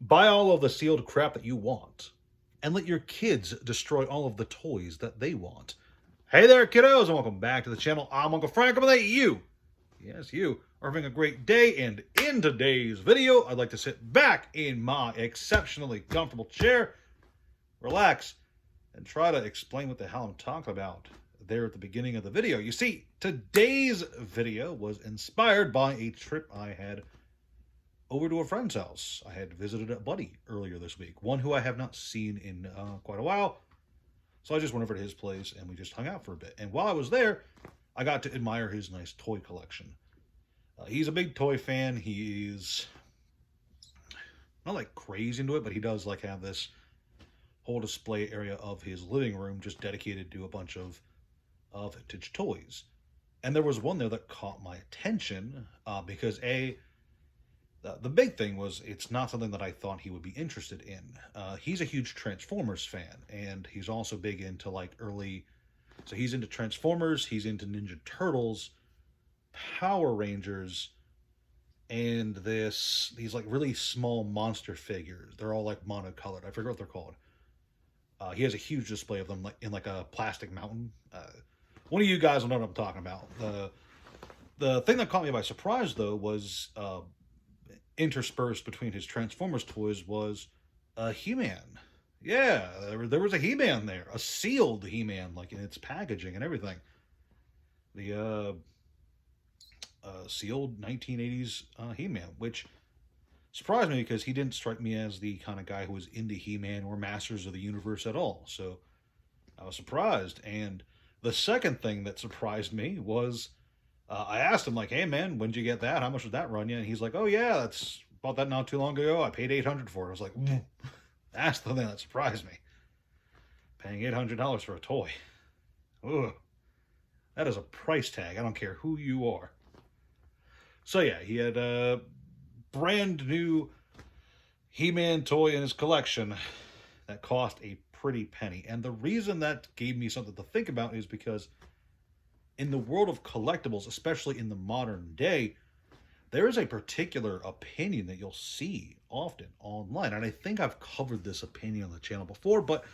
Buy all of the sealed crap that you want, and let your kids destroy all of the toys that they want. Hey there, kiddos, and welcome back to the channel. I'm Uncle Frank, and you, yes, you, are having a great day. And in today's video, I'd like to sit back in my exceptionally comfortable chair, relax, and try to explain what the hell I'm talking about there at the beginning of the video. You see, today's video was inspired by a trip I had over to a friend's house. I had visited a buddy earlier this week, one who I have not seen in quite a while. So I just went over to his place and we just hung out for a bit. And while I was there, I got to admire his nice toy collection. He's a big toy fan. He's not like crazy into it, but he does like have this whole display area of his living room just dedicated to a bunch of vintage toys. And there was one there that caught my attention because the big thing was it's not something that I thought he would be interested in. He's a huge Transformers fan, and he's also big into like early. So he's into Transformers, he's into Ninja Turtles, Power Rangers, and these like really small monster figures. They're all like monocolored. I forget what they're called. He has a huge display of them like in like a plastic mountain. One of you guys will know what I'm talking about. The thing that caught me by surprise though was interspersed between his Transformers toys was a He-Man. Yeah, there was a He-Man there, a sealed He-Man, like in its packaging and everything. The sealed 1980s He-Man, which surprised me because he didn't strike me as the kind of guy who was into He-Man or Masters of the Universe at all. So I was surprised. And the second thing that surprised me was I asked him, like, hey, man, when'd you get that? How much did that run you? And he's like, oh, yeah, that's bought that not too long ago. I paid $800 for it. I was like, that's the thing that surprised me. Paying $800 for a toy. Ugh. That is a price tag. I don't care who you are. So, yeah, he had a brand new He-Man toy in his collection that cost a pretty penny. And the reason that gave me something to think about is because in the world of collectibles, especially in the modern day, there is a particular opinion that you'll see often online. And I think I've covered this opinion on the channel before, but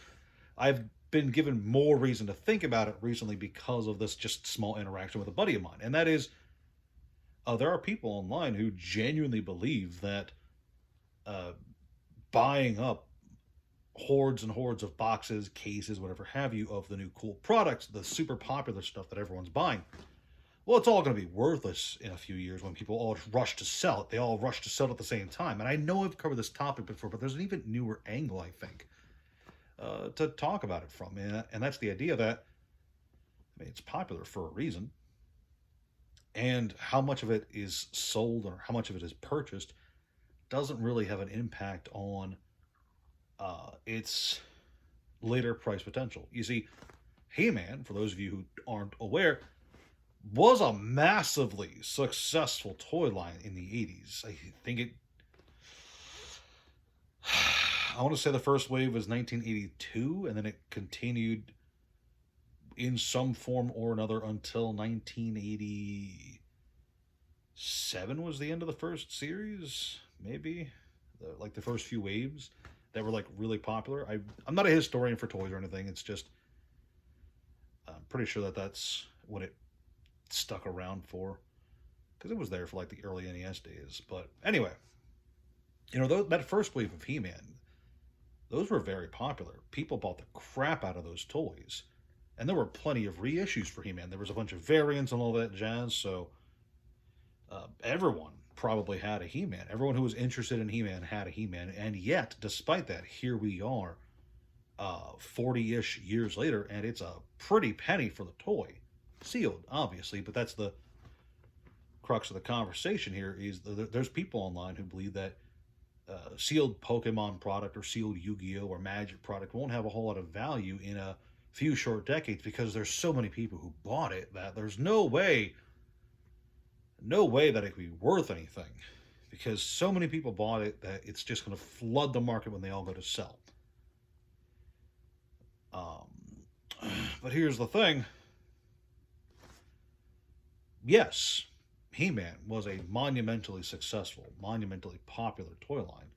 I've been given more reason to think about it recently because of this just small interaction with a buddy of mine. And that is, there are people online who genuinely believe that buying up hordes and hordes of boxes, cases, whatever have you, of the new cool products, the super popular stuff that everyone's buying, well, it's all going to be worthless in a few years when people all rush to sell it. They all rush to sell it at the same time. And I know I've covered this topic before, but there's an even newer angle, I think, to talk about it from. And that's the idea that, I mean, it's popular for a reason. And how much of it is sold or how much of it is purchased doesn't really have an impact on its later price potential. You see, He-Man, for those of you who aren't aware, was a massively successful toy line in the 80s. I think I want to say the first wave was 1982, and then it continued in some form or another until 1987 was the end of the first series, maybe. Like the first few waves that were like really popular. I'm not a historian for toys or anything. It's just I'm pretty sure that that's what it stuck around for because it was there for like the early NES days. But anyway, you know, that first wave of He-Man, those were very popular. People bought the crap out of those toys, and there were plenty of reissues for He-Man. There was a bunch of variants and all that jazz. So everyone probably had a He-Man. Everyone who was interested in He-Man had a He-Man. And yet, despite that, here we are 40-ish years later, and it's a pretty penny for the toy. Sealed, obviously, but that's the crux of the conversation here is there's people online who believe that sealed Pokemon product or sealed Yu-Gi-Oh! Or Magic product won't have a whole lot of value in a few short decades because there's so many people who bought it that there's no way that it could be worth anything because so many people bought it that it's just going to flood the market when they all go to sell. But here's the thing. Yes, He-Man was a monumentally successful, monumentally popular toy line.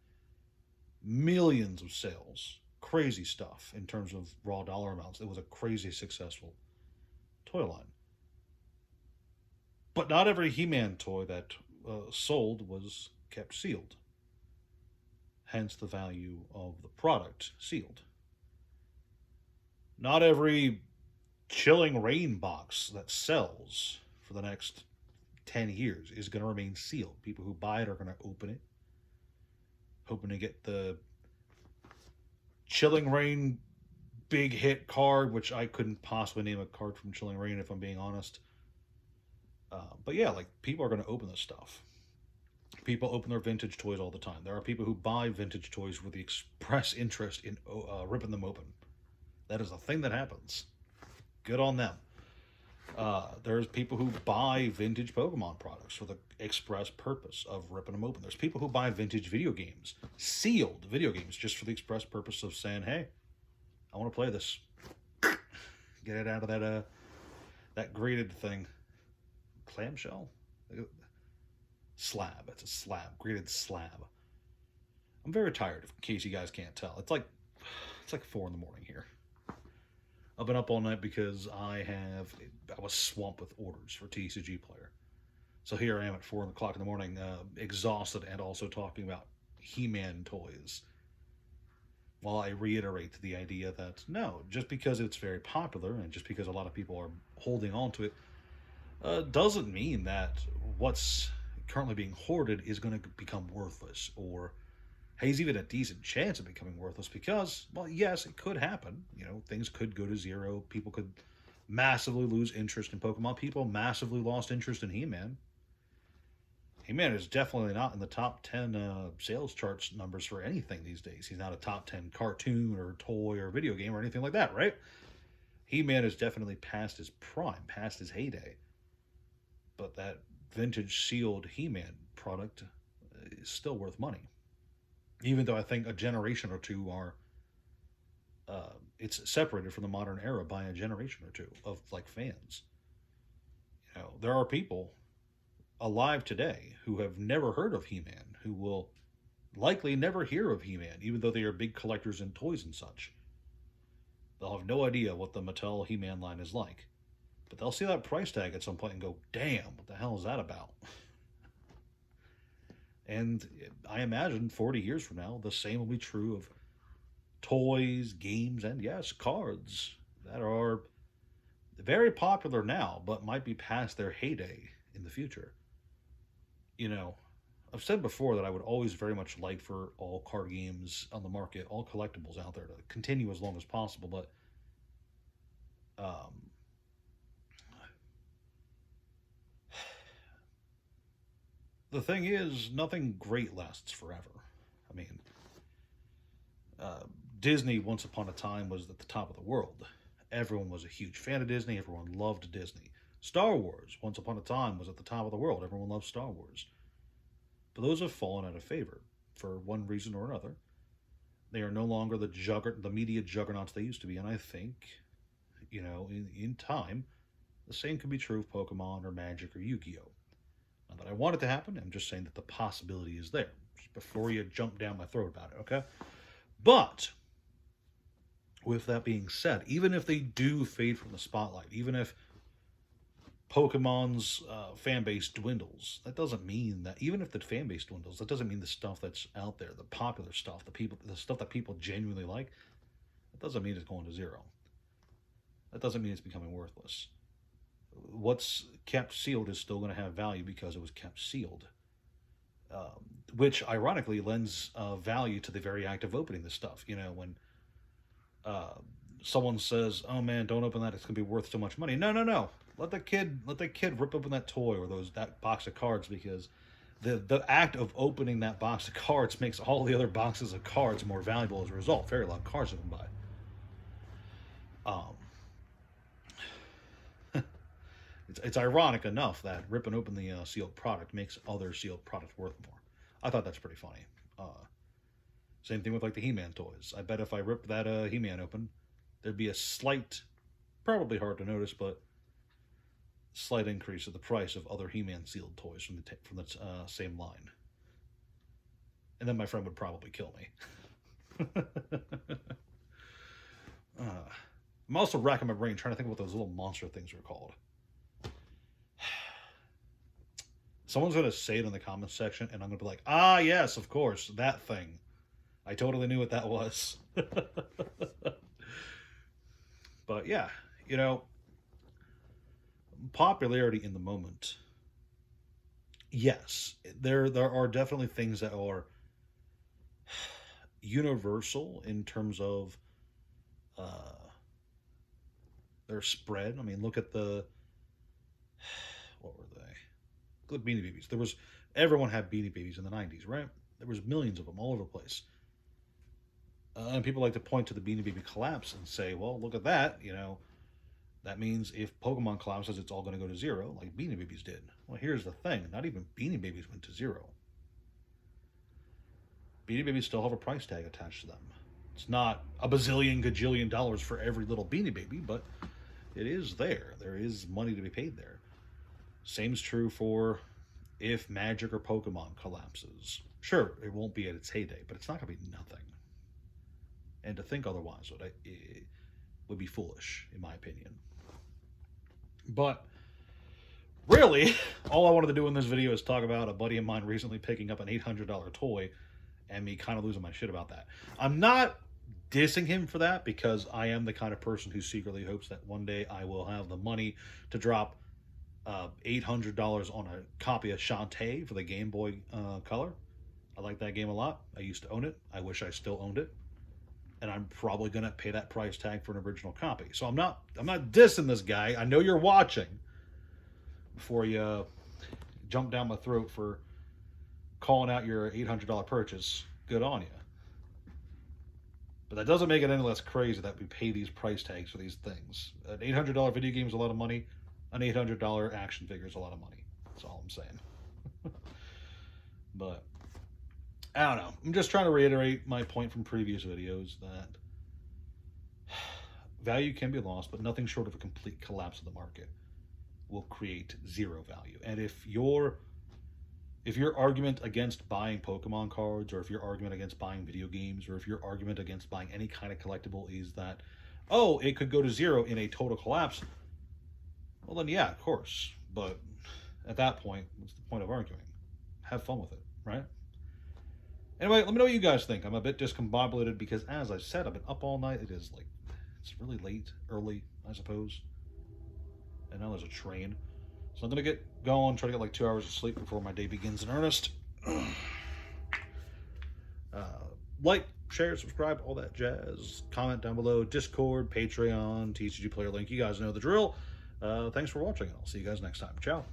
millions of sales, crazy stuff in terms of raw dollar amounts. It was a crazy successful toy line. But not every He-Man toy that sold was kept sealed. Hence the value of the product sealed. Not every Chilling Rain box that sells for the next 10 years is going to remain sealed. People who buy it are going to open it, hoping to get the Chilling Rain big hit card, which I couldn't possibly name a card from Chilling Rain if I'm being honest. But yeah, like, people are going to open this stuff. People open their vintage toys all the time. There are people who buy vintage toys with the express interest in ripping them open. That is a thing that happens. Good on them. There's people who buy vintage Pokemon products for the express purpose of ripping them open. There's people who buy vintage video games, sealed video games, just for the express purpose of saying, "Hey, I want to play this. Get it out of that grated thing, clamshell, slab. It's a slab, grated slab." I'm very tired. In case you guys can't tell, it's like 4 in the morning here. I've been up all night because I was swamped with orders for TCG Player. So here I am at 4 o'clock in the morning, exhausted, and also talking about He-Man toys. While I reiterate the idea that no, just because it's very popular and just because a lot of people are holding on to it, doesn't mean that what's currently being hoarded is going to become worthless, or has even a decent chance of becoming worthless, because, well, yes, it could happen. You know, things could go to zero. People could massively lose interest in Pokemon. People massively lost interest in He-Man. He-Man is definitely not in the top 10 sales charts numbers for anything these days. He's not a top 10 cartoon or toy or video game or anything like that, right? He-Man is definitely past his prime, past his heyday. But that vintage sealed He-Man product is still worth money. Even though I think a generation or two are, it's separated from the modern era by a generation or two of, like, fans. You know, there are people alive today who have never heard of He-Man, who will likely never hear of He-Man, even though they are big collectors in toys and such. They'll have no idea what the Mattel He-Man line is like. But they'll see that price tag at some point and go, "Damn, what the hell is that about?" And I imagine 40 years from now, the same will be true of toys, games, and yes, cards that are very popular now, but might be past their heyday in the future. You know, I've said before that I would always very much like for all card games on the market, all collectibles out there, to continue as long as possible, but um, the thing is, nothing great lasts forever. I mean, uh, Disney, once upon a time, was at the top of the world. Everyone was a huge fan of Disney. Everyone loved Disney. Star Wars, once upon a time, was at the top of the world. Everyone loved Star Wars. But those have fallen out of favor for one reason or another. They are no longer the media juggernauts they used to be. And I think, you know, in time, the same could be true of Pokemon or Magic or Yu-Gi-Oh! Not that I want it to happen. I'm just saying that the possibility is there. Just before you jump down my throat about it, okay? But with that being said, even if they do fade from the spotlight, even if Pokemon's fan base dwindles, that doesn't mean that, even if the fan base dwindles, that doesn't mean the stuff that's out there, the popular stuff, the stuff that people genuinely like, that doesn't mean it's going to zero. That doesn't mean it's becoming worthless. What's kept sealed is still going to have value because it was kept sealed. Which ironically lends value to the very act of opening this stuff. You know, when someone says, "Oh man, don't open that; it's going to be worth so much money." No, no, no. Let the kid rip open that toy or that box of cards, because the act of opening that box of cards makes all the other boxes of cards more valuable as a result. Very lot of cards you can buy. It's ironic enough that ripping open the sealed product makes other sealed products worth more. I thought that's pretty funny. Same thing with, like, the He-Man toys. I bet if I ripped that He-Man open, there'd be a slight, probably hard to notice, but slight increase of the price of other He-Man sealed toys from the same line. And then my friend would probably kill me. I'm also racking my brain trying to think of what those little monster things were called. Someone's going to say it in the comments section, and I'm going to be like, ah, yes, of course, that thing. I totally knew what that was. But yeah, you know, popularity in the moment. Yes, there are definitely things that are universal in terms of uh, their spread. I mean, look at the what were they? Look at Beanie Babies. Everyone had Beanie Babies in the '90s, right? There was millions of them all over the place. And people like to point to the Beanie Baby collapse and say, well, look at that. You know, that means if Pokemon collapses, it's all going to go to zero, like Beanie Babies did. Well, here's the thing. Not even Beanie Babies went to zero. Beanie Babies still have a price tag attached to them. It's not a bazillion, gajillion dollars for every little Beanie Baby, but it is there. There is money to be paid there. Same's true for if Magic or Pokemon collapses. Sure, it won't be at its heyday, but it's not going to be nothing. And to think otherwise would be foolish, in my opinion. But really, all I wanted to do in this video is talk about a buddy of mine recently picking up an $800 toy and me kind of losing my shit about that. I'm not dissing him for that because I am the kind of person who secretly hopes that one day I will have the money to drop $800 on a copy of Shantae for the Game Boy Color. I like that game a lot. I used to own it. I wish I still owned it. And I'm probably gonna pay that price tag for an original copy. So I'm not dissing this guy. I know you're watching. Before you jump down my throat for calling out your $800 purchase, good on you. But that doesn't make it any less crazy that we pay these price tags for these things. An $800 video game is a lot of money. An $800 action figure is a lot of money. That's all I'm saying. But I don't know. I'm just trying to reiterate my point from previous videos that value can be lost, but nothing short of a complete collapse of the market will create zero value. And if your argument against buying Pokemon cards, or if your argument against buying video games, or if your argument against buying any kind of collectible is that, oh, it could go to zero in a total collapse, well then yeah, of course. But at that point, what's the point of arguing? Have fun with it, right? Anyway, let me know what you guys think. I'm a bit discombobulated because, as I said, I've been up all night. It's really late, early, I suppose. And now there's a train. So I'm going to get going, try to get like 2 hours of sleep before my day begins in earnest. Like, share, subscribe, all that jazz. Comment down below. Discord, Patreon, TCG Player link. You guys know the drill. Thanks for watching, and I'll see you guys next time. Ciao.